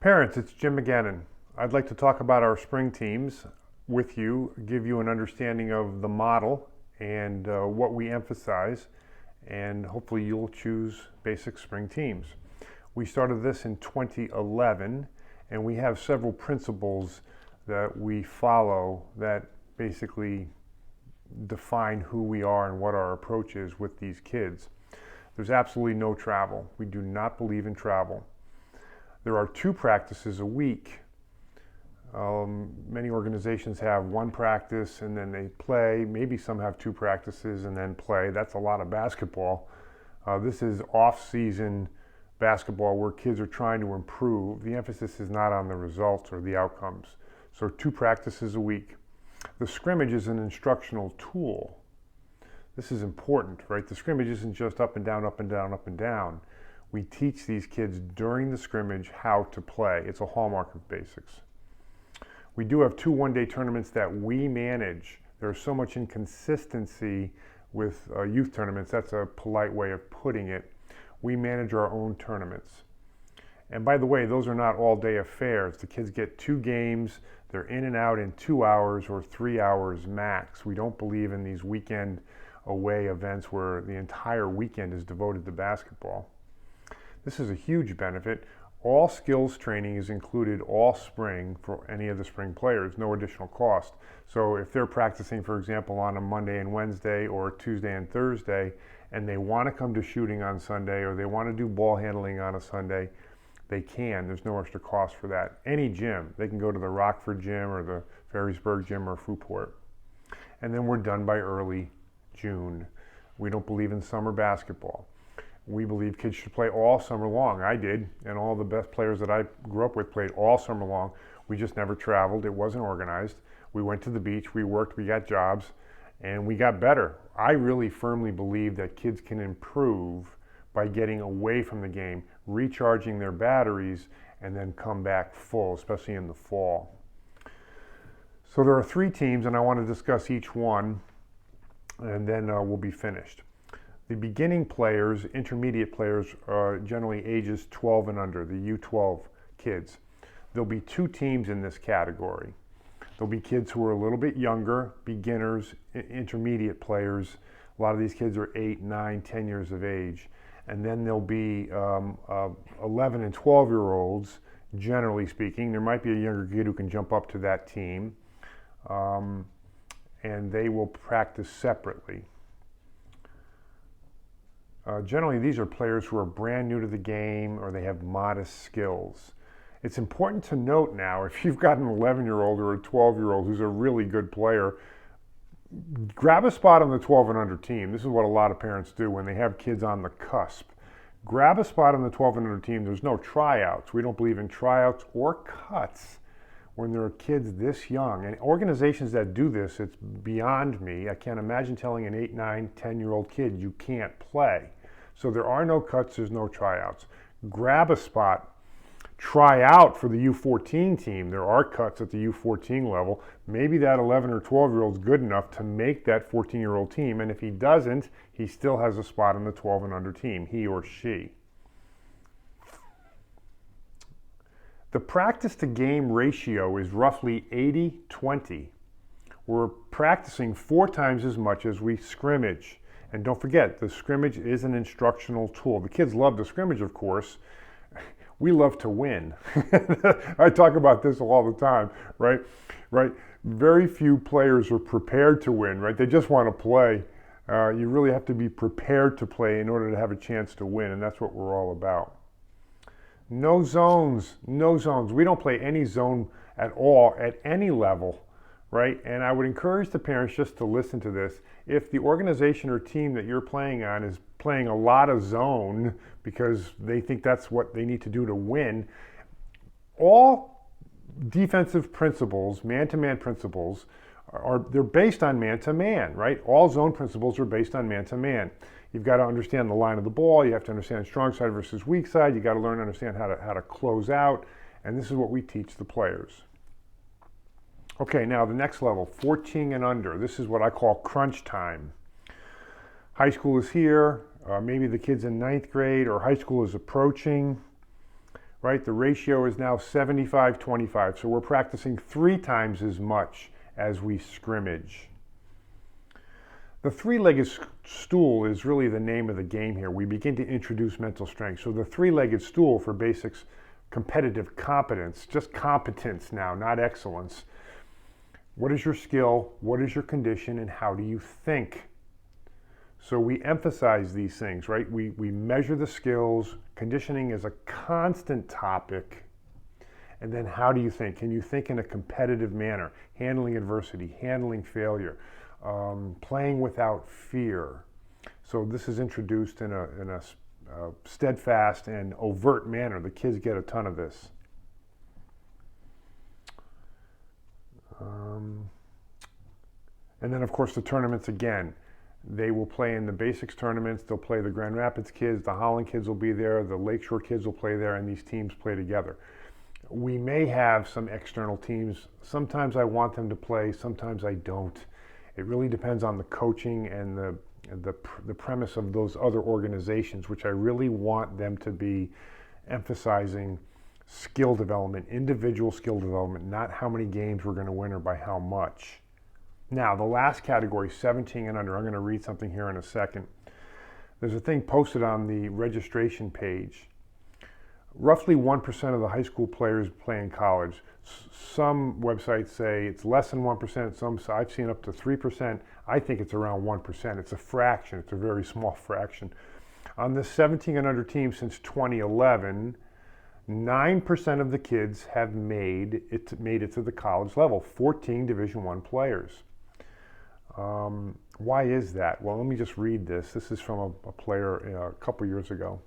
Parents, it's Jim McGannon. I'd like to talk about our spring teams with you, give you an understanding of the model and what we emphasize, and hopefully you'll choose basic spring teams. We started this in 2011, and we have several principles that we follow that basically define who we are and what our approach is with these kids. There's absolutely no travel. We do not believe in travel. There are 2 practices a week. Many organizations have 1 practice and then they play. Maybe some have 2 practices and then play. That's a lot of basketball. This is off-season basketball where kids are trying to improve. The emphasis is not on the results or the outcomes. So 2 practices a week. The scrimmage is an instructional tool. This is important, right? The scrimmage isn't just up and down, up and down, up and down. We teach these kids during the scrimmage how to play. It's a hallmark of basics. We do have 2 one-day tournaments that we manage. There's so much inconsistency with youth tournaments. That's a polite way of putting it. We manage our own tournaments. And by the way, those are not all-day affairs. The kids get 2 games. They're in and out in 2 hours or 3 hours max. We don't believe in these weekend away events where the entire weekend is devoted to basketball. This is a huge benefit. All skills training is included all spring for any of the spring players, no additional cost. So if they're practicing, for example, on a Monday and Wednesday or Tuesday and Thursday, and they want to come to shooting on Sunday or they want to do ball handling on a Sunday, they can. There's no extra cost for that. Any gym, they can go to the Rockford gym or the Ferrysburg gym or Fruitport. And then we're done by early June. We don't believe in summer basketball. We believe kids should play all summer long. I did, and all the best players that I grew up with played all summer long. We just never traveled. It wasn't organized. We went to the beach, we worked, we got jobs, and we got better. I really firmly believe that kids can improve by getting away from the game, recharging their batteries, and then come back full, especially in the fall. So there are 3 teams, and I want to discuss each one, and then we'll be finished. The beginning players, intermediate players, are generally ages 12 and under, the U12 kids. There'll be 2 teams in this category. There'll be kids who are a little bit younger, beginners, intermediate players. A lot of these kids are 8, 9, 10 years of age. And then there'll be 11 and 12-year-olds, generally speaking. There might be a younger kid who can jump up to that team. And they will practice separately. Generally, these are players who are brand new to the game or they have modest skills. It's important to note now, if you've got an 11-year-old or a 12-year-old who's a really good player, grab a spot on the 12 and under team. This is what a lot of parents do when they have kids on the cusp. Grab a spot on the 12 and under team. There's no tryouts. We don't believe in tryouts or cuts when there are kids this young. And organizations that do this, it's beyond me. I can't imagine telling an 8, 9, 10-year-old kid you can't play. So there are no cuts, there's no tryouts. Grab a spot, try out for the U14 team. There are cuts at the U14 level. Maybe that 11 or 12-year-old is good enough to make that 14-year-old team. And if he doesn't, he still has a spot on the 12 and under team, he or she. The practice to game ratio is roughly 80-20. We're practicing 4 times as much as we scrimmage. And don't forget, the scrimmage is an instructional tool. The kids love the scrimmage, of course. We love to win. I talk about this all the time, right? Very few players are prepared to win, right? They just want to play. You really have to be prepared to play in order to have a chance to win, and that's what we're all about. No zones, no zones. We don't play any zone at all at any level, right? And I would encourage the parents just to listen to this. If the organization or team that you're playing on is playing a lot of zone because they think that's what they need to do to win, all defensive principles, man-to-man principles, they're based on man-to-man, right? All zone principles are based on man-to-man. You've got to understand the line of the ball. You have to understand strong side versus weak side. You got to learn to understand how to close out. And this is what we teach the players. Okay, now the next level, 14 and under. This is what I call crunch time. High school is here. Maybe the kid's in 9th grade or high school is approaching. right? The ratio is now 75-25. So we're practicing 3 times as much as we scrimmage. The 3-legged stool is really the name of the game here. We begin to introduce mental strength. So the 3-legged stool for basics competitive competence, just competence now, not excellence. What is your skill? What is your condition? And how do you think? So we emphasize these things, right? We measure the skills. Conditioning is a constant topic. And then how do you think? Can you think in a competitive manner? Handling adversity, handling failure, playing without fear. So this is introduced in a steadfast and overt manner. The kids get a ton of this. And then, of course, the tournaments again. They will play in the basics tournaments. They'll play the Grand Rapids kids. The Holland kids will be there. The Lakeshore kids will play there, and these teams play together. We may have some external teams. Sometimes I want them to play. Sometimes I don't. It really depends on the coaching and the premise of those other organizations, which I really want them to be emphasizing skill development, individual skill development, not how many games we're going to win or by how much. Now, the last category, 17 and under, I'm going to read something here in a second. There's a thing posted on the registration page. Roughly 1% of the high school players play in college. Some websites say it's less than 1%. Some I've seen up to 3%. I think it's around 1%. It's a fraction. It's a very small fraction. On the 17 and under team since 2011, 9% of the kids have made it to the college level. 14 Division I players. Why is that? Well, let me just read this. This is from a player a couple years ago.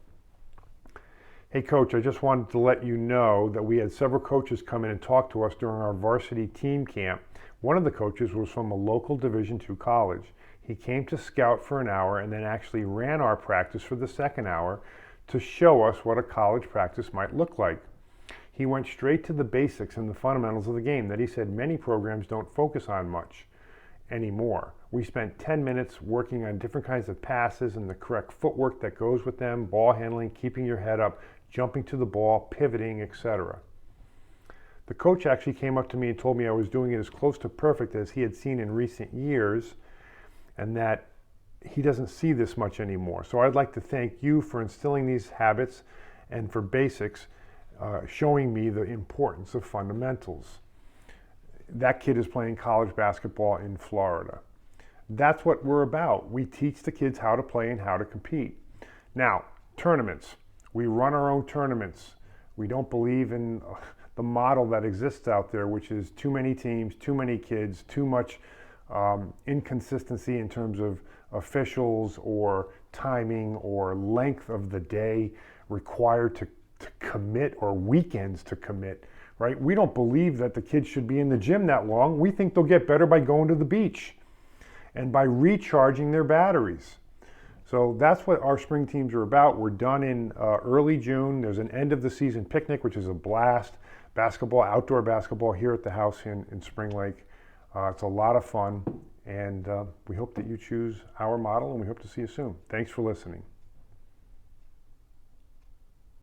Hey, Coach, I just wanted to let you know that we had several coaches come in and talk to us during our varsity team camp. One of the coaches was from a local Division II college. He came to scout for an hour and then actually ran our practice for the second hour to show us what a college practice might look like. He went straight to the basics and the fundamentals of the game that he said many programs don't focus on much anymore. We spent 10 minutes working on different kinds of passes and the correct footwork that goes with them, ball handling, keeping your head up, jumping to the ball, pivoting, etc. The coach actually came up to me and told me I was doing it as close to perfect as he had seen in recent years, and that he doesn't see this much anymore. So I'd like to thank you for instilling these habits and for basics, showing me the importance of fundamentals. That kid is playing college basketball in Florida. That's what we're about. We teach the kids how to play and how to compete. Now, tournaments. We run our own tournaments. We don't believe in the model that exists out there, which is too many teams, too many kids, too much inconsistency in terms of officials or timing or length of the day required to commit or weekends to commit, right? We don't believe that the kids should be in the gym that long. We think they'll get better by going to the beach and by recharging their batteries. So that's what our spring teams are about. We're done in early June. There's an end of the season picnic, which is a blast. Basketball, outdoor basketball here at the house in Spring Lake. It's a lot of fun, and we hope that you choose our model, and we hope to see you soon. Thanks for listening.